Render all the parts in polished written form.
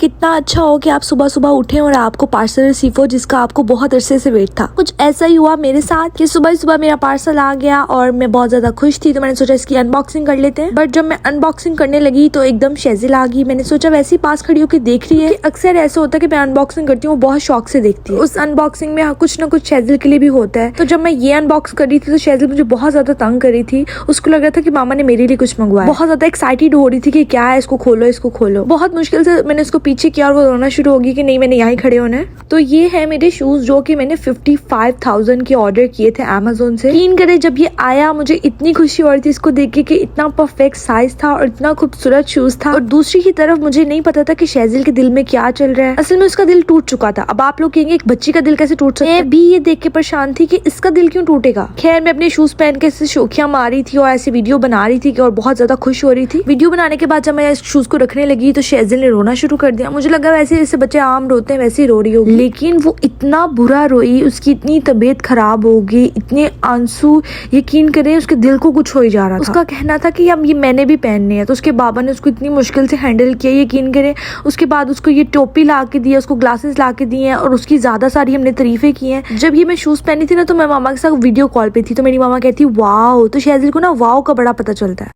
कितना अच्छा हो कि आप सुबह सुबह उठे और आपको पार्सल रिसीव हो जिसका आपको बहुत अरसे से वेट था। कुछ ऐसा ही हुआ मेरे साथ कि सुबह सुबह मेरा पार्सल आ गया और मैं बहुत ज्यादा खुश थी, तो मैंने सोचा इसकी अनबॉक्सिंग कर लेते हैं। बट जब मैं अनबॉक्सिंग करने लगी तो एकदम शेजिल आ गई। मैंने सोचा वैसे ही पास खड़ी होकर देख रही है। अक्सर ऐसा होता है कि मैं अनबॉक्सिंग करती हूँ, बहुत शौक से देखती है। उस अनबॉक्सिंग में कुछ ना कुछ शेजिल के लिए भी होता है। तो जब मैं ये अनबॉक्स कर रही थी तो शेजिल मुझे बहुत ज्यादा तंग कर रही थी। उसको लग रहा था कि मामा ने मेरे लिए कुछ मंगवाया। बहुत ज्यादा एक्साइटेड हो रही थी कि क्या है, इसको खोलो इसको खोलो। बहुत मुश्किल से मैंने उसको पीछे किया और वो रोना शुरू होगी कि नहीं मैंने यहाँ खड़े होना है। तो ये है मेरे शूज जो कि मैंने 55,000 के ऑर्डर किए थे अमेज़न से। यकीन करें जब ये आया मुझे इतनी खुशी हो रही थी इसको देख के कि इतना परफेक्ट साइज था और इतना खूबसूरत शूज था। और दूसरी की तरफ मुझे नहीं पता था कि शेजिल के दिल में क्या चल रहा है। असल में उसका दिल टूट चुका था। अब आप लोग कहेंगे एक बच्ची का दिल कैसे टूट सकता है। मैं भी ये देख के परेशान थी कि इसका दिल क्यों टूटेगा। खैर मैं अपने शूज पहन के शोखियां मारी थी और ऐसी वीडियो बना रही थी और बहुत ज्यादा खुश हो रही थी। वीडियो बनाने के बाद जब मैं शूज को रखने लगी तो शेजिल ने रोना शुरू कर दिया। मुझे लगा वैसे जैसे बच्चे आम रोते हैं वैसे ही रो रही होगी, लेकिन वो इतना बुरा रोई, उसकी इतनी तबीयत खराब हो गई, इतने आंसू, यकीन करें उसके दिल को कुछ हो ही जा रहा था। उसका कहना था कि अब ये मैंने भी पहनने हैं। तो उसके बाबा ने उसको इतनी मुश्किल से हैंडल किया, यकीन करें। उसके बाद उसको ये टोपी ला के दी, उसको ग्लासेस ला के दिए हैं और उसकी ज्यादा सारी हमने तारीफें की हैं। जब ये मैं शूज पहनी थी ना तो मैं मामा के साथ वीडियो कॉल पे थी तो मेरी मामा कहती वाओ। तो शेजिल को ना वाओ का बड़ा पता चलता है।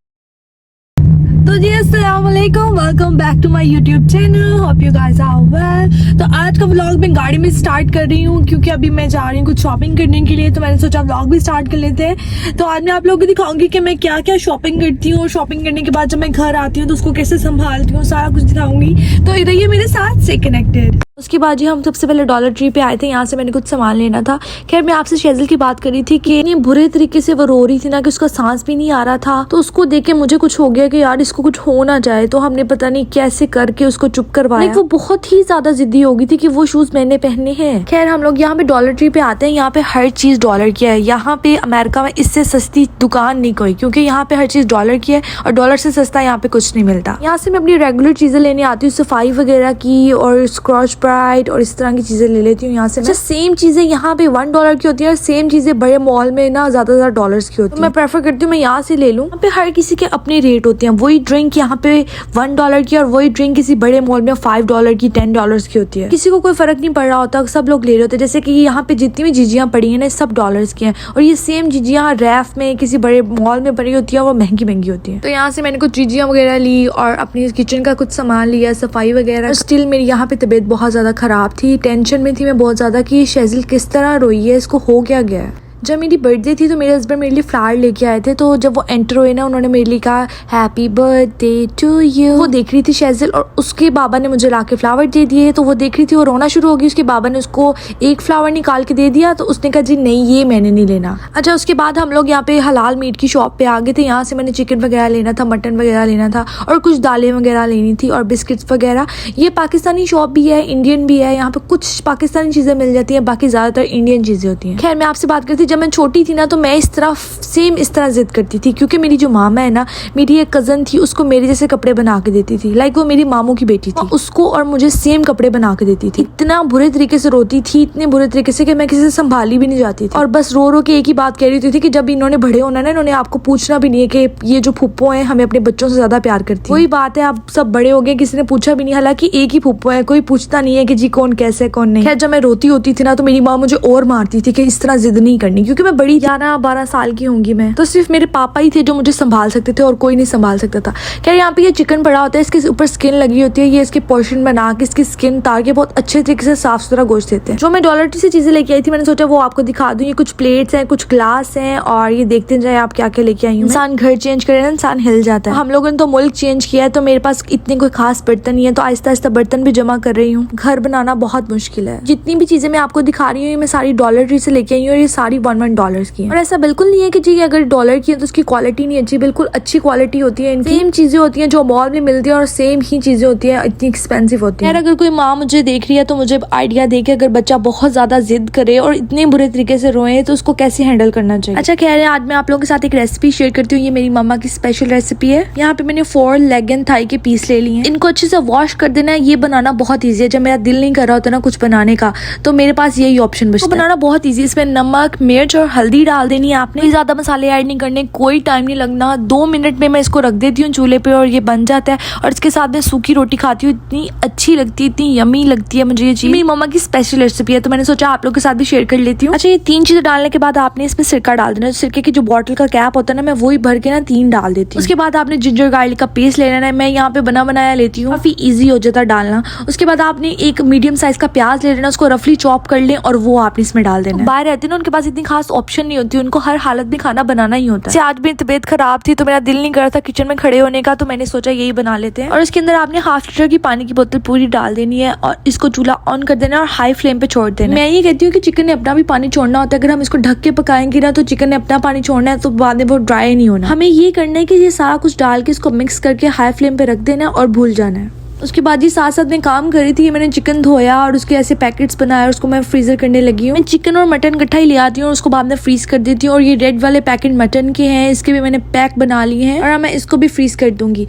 तो जी अस्सलाम वालेकुम, welcome back to my YouTube channel, hope you guys are well. तो आज का व्लॉग मैं गाड़ी में स्टार्ट कर रही हूँ क्योंकि अभी मैं जा रही हूँ कुछ शॉपिंग करने के लिए। तो मैंने सोचा व्लॉग भी स्टार्ट कर लेते हैं। तो आज मैं आप लोगों को दिखाऊंगी कि मैं क्या क्या शॉपिंग करती हूँ और शॉपिंग करने के बाद जब मैं घर आती हूँ तो उसको कैसे संभालती हूँ, सारा कुछ दिखाऊंगी। तो रहिए मेरे साथ, से कनेक्टेड। उसके बाद जी हम सबसे पहले डॉलर ट्री पे आए थे, यहाँ से मैंने कुछ सामान लेना था। खैर मैं आपसे शेजिल की बात कर रही थी कि इतनी बुरे तरीके से वो रो रही थी ना कि उसका सांस भी नहीं आ रहा था। तो उसको देख के मुझे कुछ हो गया कि यार इसको कुछ हो ना जाए। तो हमने पता नहीं कैसे करके उसको चुप करवाया। वो बहुत ही ज्यादा जिद्दी हो गई थी कि वो शूज मैंने पहनने हैं। खैर हम लोग यहाँ पे डॉलर ट्री पे आते हैं। यहाँ पे हर चीज डॉलर की है। यहाँ पे अमेरिका में इससे सस्ती दुकान नहीं कोई, क्योंकि यहाँ पे हर चीज डॉलर की है और डॉलर से सस्ता यहाँ पे कुछ नहीं मिलता। यहाँ से मैं अपनी रेगुलर चीजें लेने आती हूँ, सफाई वगैरह की और स्क्रॉच ब्राइट और इस तरह की चीजें ले लेती हूँ यहाँ से। मैं सेम चीजें यहाँ पे $1 की होती है और सेम चीजें बड़े मॉल में ना ज्यादा डॉलर्स की होती है। तो मैं प्रेफर करती हूँ मैं यहाँ से ले लूँ। यहाँ पे हर किसी के अपने रेट होते हैं। वही ड्रिंक यहाँ पे $1 की और वही ड्रिंक किसी बड़े मॉल में $5 की, $10 की होती है। किसी को कोई फर्क नहीं पड़ रहा होता, सब लोग ले रहे होते हैं। जैसे कि यहाँ पे जितनी भी जीजियाँ पड़ी है ना सब डॉलर्स की हैं और ये सेम जीजियाँ रैफ में किसी बड़े मॉल में पड़ी होती है, वो महंगी महंगी होती है। तो यहाँ से मैंने कुछ जीजियाँ वगैरह ली और अपनी किचन का कुछ सामान लिया, सफाई वगैरह। स्टिल मेरी यहाँ पे तबीयत बहुत ज्यादा खराब थी, टेंशन में थी मैं बहुत ज्यादा कि शेजिल किस तरह रोई है, इसको हो क्या गया है। जब मेरी बर्थडे थी तो मेरे हस्बैंड मेरे लिए फ्लावर लेके आए थे। तो जब वो एंटर हुए ना उन्होंने मेरे लिए कहा हैप्पी बर्थडे टू यू। वो देख रही थी शेजिल और उसके बाबा ने मुझे लाके फ्लावर दे दिए। तो वो देख रही थी, वो रोना शुरू हो गई। उसके बाबा ने उसको एक फ्लावर निकाल के दे दिया तो उसने कहा जी नहीं ये मैंने नहीं लेना। अच्छा उसके बाद हम लोग यहाँ पे हलाल मीट की शॉप पे आ गए थे। यहाँ से मैंने चिकन वगैरह लेना था, मटन वगैरह लेना था और कुछ दालें वगैरह लेनी थी और बिस्किट्स वगैरह। ये पाकिस्तानी शॉप भी है, इंडियन भी है। यहाँ पे कुछ पाकिस्तानी चीजें मिल जाती है, बाकी ज्यादातर इंडियन चीजें होती है। खैर मैं आपसे बात करती, जब मैं छोटी थी ना तो मैं इस तरह सेम इस तरह जिद करती थी क्योंकि मेरी जो मामा है ना, मेरी एक कजन थी, उसको मेरे जैसे कपड़े बना के देती थी। लाइक वो मेरी मामू की बेटी थी, उसको और मुझे सेम कपड़े बना के देती थी। इतना बुरे तरीके से रोती थी, इतने बुरे तरीके से कि मैं किसी से संभाली भी नहीं जाती थी और बस रो रो के एक ही बात कह रही थी कि जब इन्होंने बड़े होना ना, इन्होंने आपको पूछना भी नहीं है कि ये जो फुप्पो है हमें अपने बच्चों से ज्यादा प्यार करती है। वही बात है, आप सब बड़े हो गए, किसी ने पूछा भी नहीं। हालांकि एक ही फुप्पो है, कोई पूछता नहीं है कि जी कौन कैसे कौन नहीं। खैर जब मैं रोती होती थी ना तो मेरी माँ मुझे और मारती थी कि इस तरह जिद नहीं करनी, क्योंकि मैं बड़ी 11-12 साल की होंगी मैं, तो सिर्फ मेरे पापा ही थे जो मुझे संभाल सकते थे और कोई नहीं संभाल सकता था। खैर यहाँ पे ये चिकन पड़ा होता है, इसके ऊपर स्किन लगी होती है। ये इसके पोर्शन बना के इसकी स्किन उतार के बहुत अच्छे तरीके से साफ सुथरा गोश्त देते हैं। जो मैं डॉलर ट्री से चीजें लेके आई थी मैंने सोचा वो आपको दिखा दूं। ये कुछ प्लेट्स हैं, कुछ ग्लास हैं और ये देखते जाए आप क्या क्या लेके आई हूँ। इंसान घर चेंज करे ना इंसान हिल जाता है। हम लोगों ने तो मुल्क चेंज किया है तो मेरे पास इतने कोई खास बर्तन नहीं है, तो आहिस्ता आहिस्ता बर्तन भी जमा कर रही हूँ। घर बनाना बहुत मुश्किल है। जितनी भी चीजें मैं आपको दिखा रही हूँ मैं सारी डॉलर ट्री से लेके आई हूँ और ये सारी $1 की है। और ऐसा बिल्कुल नहीं है कि जी अगर डॉलर की है तो उसकी क्वालिटी नहीं अच्छी, बिल्कुल अच्छी क्वालिटी होती है। सेम चीजें होती हैं जो मॉल में मिलती है और सेम ही चीजें होती है, इतनी एक्सपेंसिव होती है। अगर कोई माँ मुझे देख रही है तो मुझे आइडिया दे के अगर बच्चा बहुत ज्यादा जिद करे और इतने बुरे तरीके से रोए तो उसको कैसे हैंडल करना चाहिए। अच्छा कह रहे हैं आज मैं आप लोगों के साथ एक रेसिपी शेयर करती हूँ। ये मेरी मम्मा की स्पेशल रेसिपी है। यहाँ पे मैंने 4 लेग एंड थाई के पीस ले लिए हैं। इनको अच्छे से वॉश कर देना है। ये बनाना बहुत ईजी है। जब मेरा दिल नहीं कर रहा होता ना कुछ बनाने का तो मेरे पास यही ऑप्शन बचता है। बनाना बहुत ईजी। इसमें नमक, मिर्च, मिर्च और हल्दी डाल देनी है आपने। ज्यादा मसाले ऐड नहीं करने, कोई टाइम नहीं लगना। 2 मिनट में मैं इसको रख देती हूँ चूल्हे पे और ये बन जाता है। और इसके साथ में सूखी रोटी खाती हूँ, इतनी अच्छी लगती है, इतनी यमी लगती है मुझे ये चीज। मेरी मम्मा की स्पेशल रेसिपी है तो मैंने सोचा आप लोग के साथ भी शेयर कर लेती हूँ। अच्छा, ये 3 चीजें डालने के बाद आपने इसमें सिरका डाल देना। सिरके की जो बॉटल का कैप होता है ना, मैं वही भर के ना 3 डाल देती हूँ। उसके बाद आपने जिंजर गार्लिक का पेस्ट ले लेना है। मैं यहाँ पे बना बनाया लेती हूँ, काफी ईजी हो जाता है डालना। उसके बाद आपने एक मीडियम साइज का प्याज ले लेना, उसको रफली चॉप कर लें और वो आपने इसमें डाल देना। बाहर रहते हैं ना, उनके पास इतनी खास ऑप्शन नहीं होती, उनको हर हालत में खाना बनाना ही होता है। आज मेरी तबीयत खराब थी तो मेरा दिल नहीं कर रहा था किचन में खड़े होने का, तो मैंने सोचा यही बना लेते हैं। और इसके अंदर आपने 1/2 लीटर की पानी की बोतल पूरी डाल देनी है और इसको चूल्हा ऑन कर देना और हाई फ्लेम पे छोड़ देना। मैं ये कहती हूँ कि चिकन ने अपना भी पानी छोड़ना होता है। अगर हम इसको ढक के पकाएंगे ना तो चिकन ने अपना पानी छोड़ना है, तो बाद में बहुत ड्राई नहीं होना। हमें ये करना है कि ये सारा कुछ डाल के इसको मिक्स करके हाई फ्लेम पे रख देना और भूल जाना है। उसके बाद ये साथ साथ में काम कर रही थी, मैंने चिकन धोया और उसके ऐसे पैकेट्स बनाए और उसको मैं फ्रीजर करने लगी हूँ। मैं चिकन और मटन इकट्ठा ही ले आती हूँ और उसको बाद में फ्रीज कर देती हूँ। और ये रेड वाले पैकेट मटन के हैं, इसके भी मैंने पैक बना लिए हैं और मैं इसको भी फ्रीज कर दूंगी।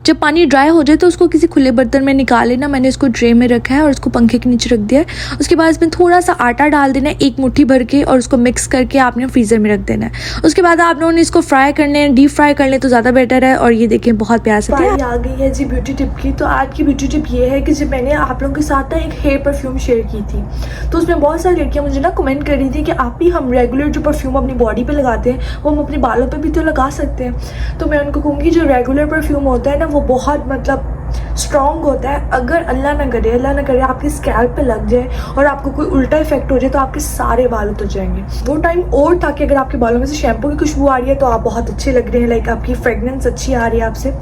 जब पानी ड्राई हो जाए तो उसको किसी खुले बर्तन में निकाल लेना। मैंने इसको ट्रे में रखा है और उसको पंखे के नीचे रख दिया है। उसके बाद इसमें थोड़ा सा आटा डाल देना है, 1 मुट्ठी भर के, और उसको मिक्स करके आपने फ्रीजर में रख देना है। उसके बाद आपने इसको फ्राई करने हैं, डीप फ्राई कर ले तो ज़्यादा बेटर है। और ये देखिए बहुत प्यार से आ गई है जी ब्यूटी टिप की। तो आज की ब्यूटी टिप ये है कि जब मैंने आप लोगों के साथ ना एक हेयर परफ्यूम शेयर की थी तो उसमें बहुत सारी लड़कियाँ मुझे ना कमेंट कर रही थी कि आप भी हम रेगुलर जो परफ्यूम अपनी बॉडी पर लगाते हैं वो हम अपने बालों पर भी तो लगा सकते हैं। तो मैं उनको कहूँगी जो रेगुलर परफ्यूम होता है ना वो बहुत मतलब स्ट्रॉन्ग होता है। अगर अल्लाह ना करे आपकी स्कैल्प पे लग जाए और आपको कोई उल्टा इफेक्ट हो जाए तो आपके सारे बाल उतर जाएंगे। वो टाइम और था कि अगर आपके बालों में से शैम्पू की खुशबू आ रही है तो आप बहुत अच्छे लग रहे हैं, लाइक आपकी फ्रेगनेंस अच्छी आ रही है आपसे।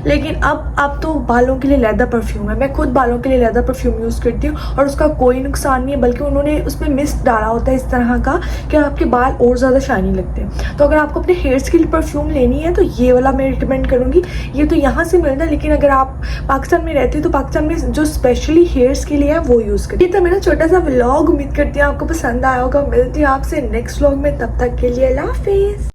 लेकिन अब तो बालों के लिए लैदा परफ्यूम है। मैं खुद बालों के लिए लैदा परफ्यूम यूज़ करती हूँ और उसका कोई नुकसान नहीं है, बल्कि उन्होंने उसमें मिस्ट डाला होता है इस तरह का कि आपके बाल और ज़्यादा शाइनी लगते हैं। तो अगर आपको अपने हेयर्स के लिए परफ्यूम लेनी है तो ये वाला मैं रिकमेंड करूँगी। ये तो यहाँ से मिलता है, लेकिन अगर आप पाकिस्तान में रहते हैं तो पाकिस्तान में जो स्पेशली हेयर्स के लिए है वो यूज़ करिए। ये तो मेरा छोटा सा व्लॉग, उम्मीद करती हूँ आपको पसंद आया होगा। मिलती हूँ आपसे नेक्स्ट व्लॉग में, तब तक के लिए अल्लाह हाफिज़।